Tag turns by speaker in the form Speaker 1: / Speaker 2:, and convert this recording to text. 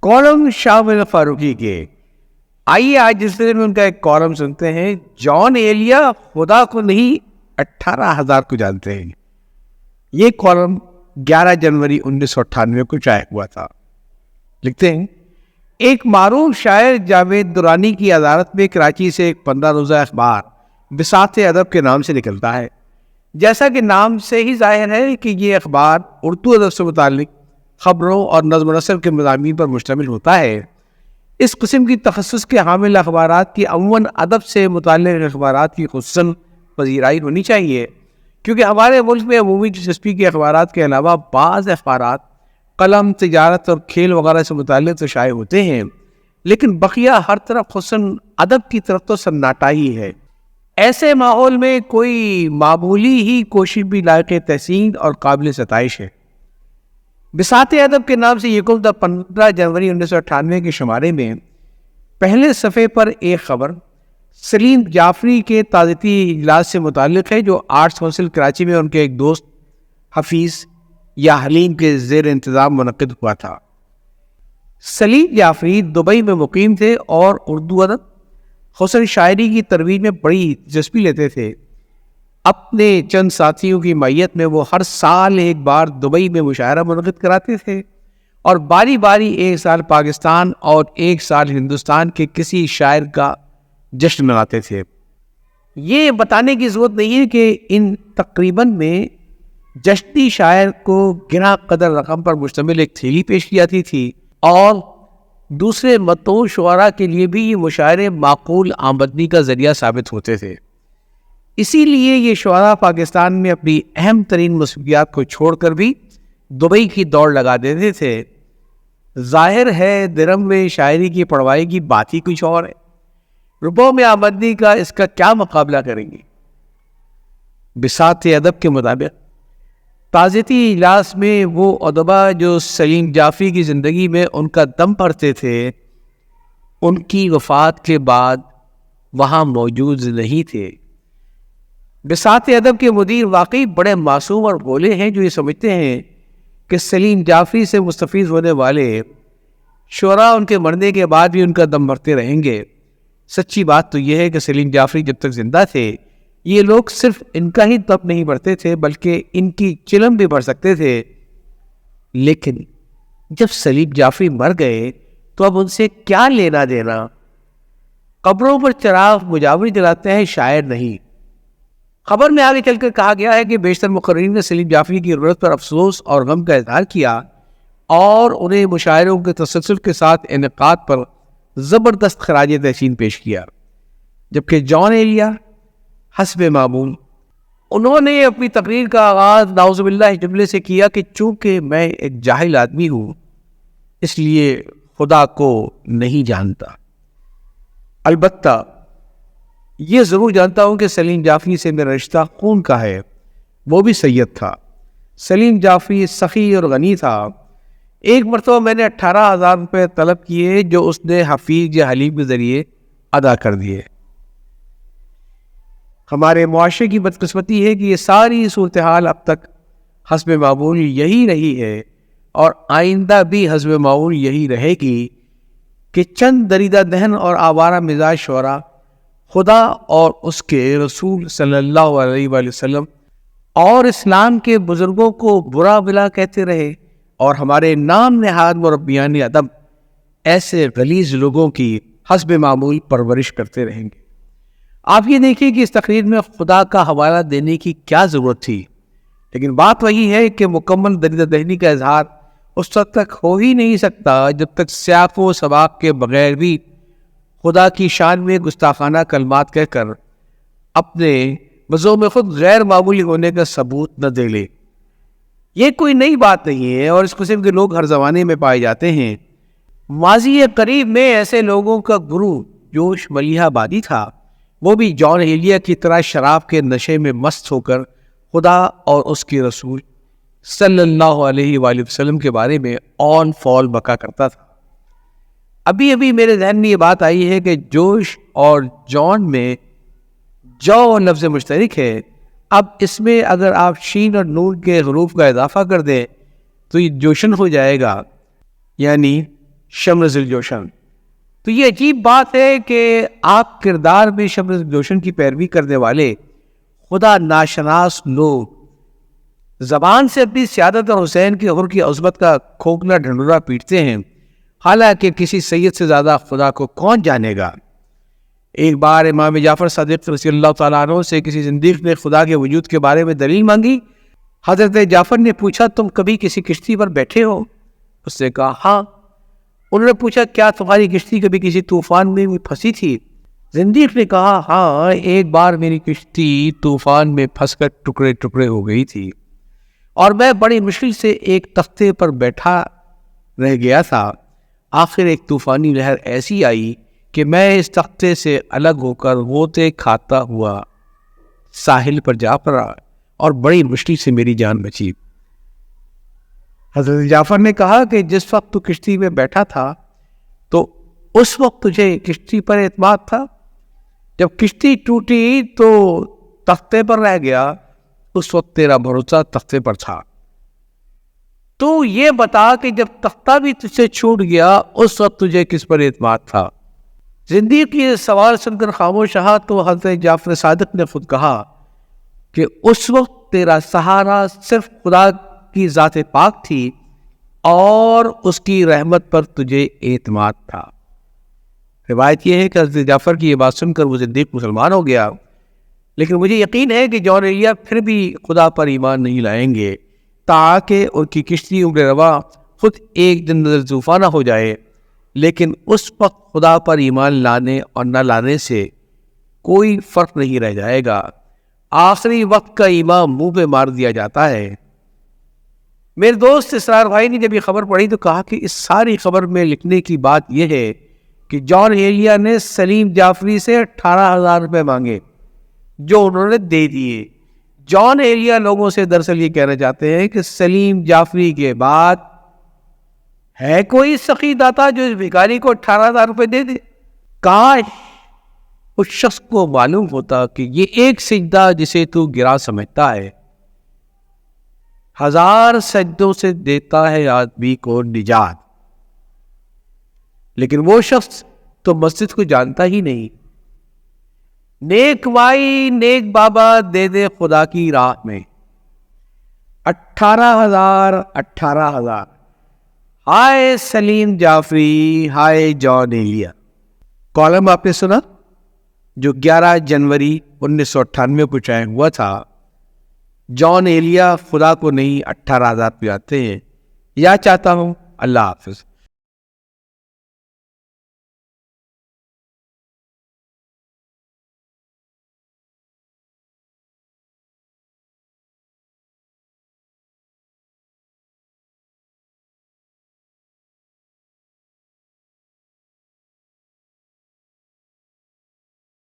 Speaker 1: Column شامل فاروقی کے. آئیے آج جس میں ان کا ایک کالم سنتے ہیں. جان ایلیا خدا کو نہیں 18,000 کو جانتے ہیں. یہ کالم 11 جنوری 1998 کو شائع ہوا تھا. لکھتے ہیں ایک معروف شاعر جاوید درانی کی عدالت میں کراچی سے ایک 15 روزہ اخبار بساط ادب کے نام سے نکلتا ہے. جیسا کہ نام سے ہی ظاہر ہے کہ یہ اخبار اردو ادب سے متعلق خبروں اور نظم و نثر کے مضامین پر مشتمل ہوتا ہے. اس قسم کی تخصص کے حامل اخبارات کی عموماً ادب سے متعلق اخبارات کی خصوصاً پذیرائی ہونی چاہیے، کیونکہ ہمارے ملک میں عمومی دلچسپی کے اخبارات کے علاوہ بعض اخبارات قلم، تجارت اور کھیل وغیرہ سے متعلق تو شائع ہوتے ہیں، لیکن بقیہ ہر طرف خصوصاً ادب کی طرف تو سناٹا ہی ہے. ایسے ماحول میں کوئی معمولی ہی کوشش بھی لائق تحسین اور قابل ستائش ہے. بساط ادب کے نام سے یکم 15 جنوری 1998 کے شمارے میں پہلے صفحے پر ایک خبر سلیم جعفری کے تعزیتی اجلاس سے متعلق ہے جو آرٹس کونسل کراچی میں ان کے ایک دوست حفیظ یا حلیم کے زیر انتظام منعقد ہوا تھا. سلیم جعفری دبئی میں مقیم تھے اور اردو ادب خصوصاً شاعری کی ترویج میں بڑی دلچسپی لیتے تھے. اپنے چند ساتھیوں کی معیت میں وہ ہر سال ایک بار دبئی میں مشاعرہ منعقد کراتے تھے اور باری باری ایک سال پاکستان اور ایک سال ہندوستان کے کسی شاعر کا جشن مناتے تھے. یہ بتانے کی ضرورت نہیں ہے کہ ان تقریباً میں جشنی شاعر کو گنا قدر رقم پر مشتمل ایک تھیلی پیش کی جاتی تھی اور دوسرے متون شعراء کے لیے بھی یہ مشاعرے معقول آمدنی کا ذریعہ ثابت ہوتے تھے. اسی لیے یہ شعراء پاکستان میں اپنی اہم ترین مصروفیات کو چھوڑ کر بھی دبئی کی دوڑ لگا دیتے تھے. ظاہر ہے درم میں شاعری کی پڑھوائی کی بات ہی کچھ اور ہے. روپوں میں آمدنی کا اس کا کیا مقابلہ کریں گے؟ بساط ادب کے مطابق تعزیتی اجلاس میں وہ ادبا جو سلیم جعفری کی زندگی میں ان کا دم بھرتے تھے ان کی وفات کے بعد وہاں موجود نہیں تھے. بساط ادب کے مدیر واقعی بڑے معصوم اور بھولے ہیں جو یہ سمجھتے ہیں کہ سلیم جعفری سے مستفید ہونے والے شعراء ان کے مرنے کے بعد بھی ان کا دم بھرتے رہیں گے. سچی بات تو یہ ہے کہ سلیم جعفری جب تک زندہ تھے یہ لوگ صرف ان کا ہی دم نہیں بھرتے تھے بلکہ ان کی چلم بھی بھر سکتے تھے. لیکن جب سلیم جعفری مر گئے تو اب ان سے کیا لینا دینا؟ قبروں پر چراغ مجاور جلاتے ہیں، شاعر نہیں. خبر میں آگے چل کر کہا گیا ہے کہ بیشتر مقررین نے سلیم جعفری کی غربت پر افسوس اور غم کا اظہار کیا اور انہیں مشاعروں کے تسلسل کے ساتھ انعقاد پر زبردست خراج تحسین پیش کیا. جبکہ جان ایلیا حسب معمول انہوں نے اپنی تقریر کا آغاز نعوذ باللہ جملے سے کیا کہ چونکہ میں ایک جاہل آدمی ہوں اس لیے خدا کو نہیں جانتا. البتہ یہ ضرور جانتا ہوں کہ سلیم جعفری سے میرا رشتہ خون کا ہے، وہ بھی سید تھا. سلیم جعفری سخی اور غنی تھا. ایک مرتبہ میں نے 18,000 روپے طلب کیے جو اس نے حفیظ یا حلیم کے ذریعے ادا کر دیے. ہمارے معاشرے کی بدقسمتی ہے کہ یہ ساری صورتحال اب تک حسب معمول یہی رہی ہے اور آئندہ بھی حسب معمول یہی رہے گی کہ چند دریدہ دہن اور آوارہ مزاج شعراء خدا اور اس کے رسول صلی اللہ علیہ وآلہ وسلم اور اسلام کے بزرگوں کو برا بلا کہتے رہے اور ہمارے نام نہاد مربیان ادب ایسے غلیظ لوگوں کی حسب معمول پرورش کرتے رہیں گے. آپ یہ دیکھیں کہ اس تقریر میں خدا کا حوالہ دینے کی کیا ضرورت تھی، لیکن بات وہی ہے کہ مکمل دریدہ دہنی کا اظہار اس وقت تک ہو ہی نہیں سکتا جب تک سیاق و سباق کے بغیر بھی خدا کی شان میں گستاخانہ کلمات کہہ کر اپنے بذوق خود غیر معمولی ہونے کا ثبوت نہ دے لے. یہ کوئی نئی بات نہیں ہے اور اس قسم کے لوگ ہر زمانے میں پائے جاتے ہیں. ماضی قریب میں ایسے لوگوں کا گرو جوش ملیحہ آبادی تھا. وہ بھی جان ایلیا کی طرح شراب کے نشے میں مست ہو کر خدا اور اس کے رسول صلی اللہ علیہ وآلہ وسلم کے بارے میں آن فال بکا کرتا تھا. ابھی میرے ذہن میں یہ بات آئی ہے کہ جوش اور جان میں جو لفظ مشترک ہے. اب اس میں اگر آپ شین اور نون کے حروف کا اضافہ کر دیں تو یہ جوشن ہو جائے گا، یعنی شمس الجوشن. تو یہ عجیب بات ہے کہ آپ کردار میں شمس الجوشن کی پیروی کرنے والے خدا ناشناس لوگ زبان سے اپنی سیادت اور حسین کے حر کی عظمت کا کھوکھلا ڈھنڈورا پیٹتے ہیں، حالانکہ کسی سید سے زیادہ خدا کو کون جانے گا. ایک بار امام جعفر صادق رضی اللہ تعالیٰ عنہ سے کسی زندیق نے خدا کے وجود کے بارے میں دلیل مانگی. حضرت جعفر نے پوچھا تم کبھی کسی کشتی پر بیٹھے ہو؟ اس نے کہا ہاں. انہوں نے پوچھا کیا تمہاری کشتی کبھی کسی طوفان میں پھنسی تھی؟ زندیق نے کہا ہاں، ایک بار میری کشتی طوفان میں پھنس کر ٹکڑے ٹکڑے ہو گئی تھی اور میں بڑی مشکل سے ایک تختے پر بیٹھا رہ گیا تھا. آخر ایک طوفانی لہر ایسی آئی کہ میں اس تختے سے الگ ہو کر غوطے کھاتا ہوا ساحل پر جا پڑا اور بڑی مشکل سے میری جان بچی. حضرت جعفر نے کہا کہ جس وقت تو کشتی میں بیٹھا تھا تو اس وقت تجھے کشتی پر اعتماد تھا، جب کشتی ٹوٹی تو تختے پر رہ گیا، اس وقت تیرا بھروسہ تختے پر تھا. تو یہ بتا کہ جب تختہ بھی تجھ سے چھوٹ گیا اس وقت تجھے کس پر اعتماد تھا؟ زندیق کی سوال سن کر خاموش رہا تو حضرت جعفر صادق نے خود کہا کہ اس وقت تیرا سہارا صرف خدا کی ذات پاک تھی اور اس کی رحمت پر تجھے اعتماد تھا. روایت یہ ہے کہ حضرت جعفر کی یہ بات سن کر وہ زندیق مسلمان ہو گیا، لیکن مجھے یقین ہے کہ جان ایلیا پھر بھی خدا پر ایمان نہیں لائیں گے تاکہ ان کی کشتی عمر رواں خود ایک دن نظر طوفانہ ہو جائے. لیکن اس وقت خدا پر ایمان لانے اور نہ لانے سے کوئی فرق نہیں رہ جائے گا. آخری وقت کا ایمان منہ پہ مار دیا جاتا ہے. میرے دوست اسرار بھائی نے جب یہ خبر پڑھی تو کہا کہ اس ساری خبر میں لکھنے کی بات یہ ہے کہ جان ایلیا نے سلیم جعفری سے 18,000 روپے مانگے جو انہوں نے دے دیے. جان ایلیا لوگوں سے دراصل یہ کہنا چاہتے ہیں کہ سلیم جعفری کے بعد ہے کوئی سخی داتا جو اس بھکاری کو 18,000 روپے دے دے؟ کاش اس شخص کو معلوم ہوتا کہ یہ ایک سجدہ جسے تو گرا سمجھتا ہے 1000 سجدوں سے دیتا ہے آدمی کو نجات. لیکن وہ شخص تو مسجد کو جانتا ہی نہیں. نیک مائی نیک بابا دے دے خدا کی راہ میں 18,000. ہائے سلیم جعفری، ہائے جان ایلیا. کالم آپ نے سنا جو 11 جنوری 1998 کو شائع ہوا تھا. جان ایلیا خدا کو نہیں 18,000 پہ آتے ہیں. یا چاہتا ہوں. اللہ حافظ.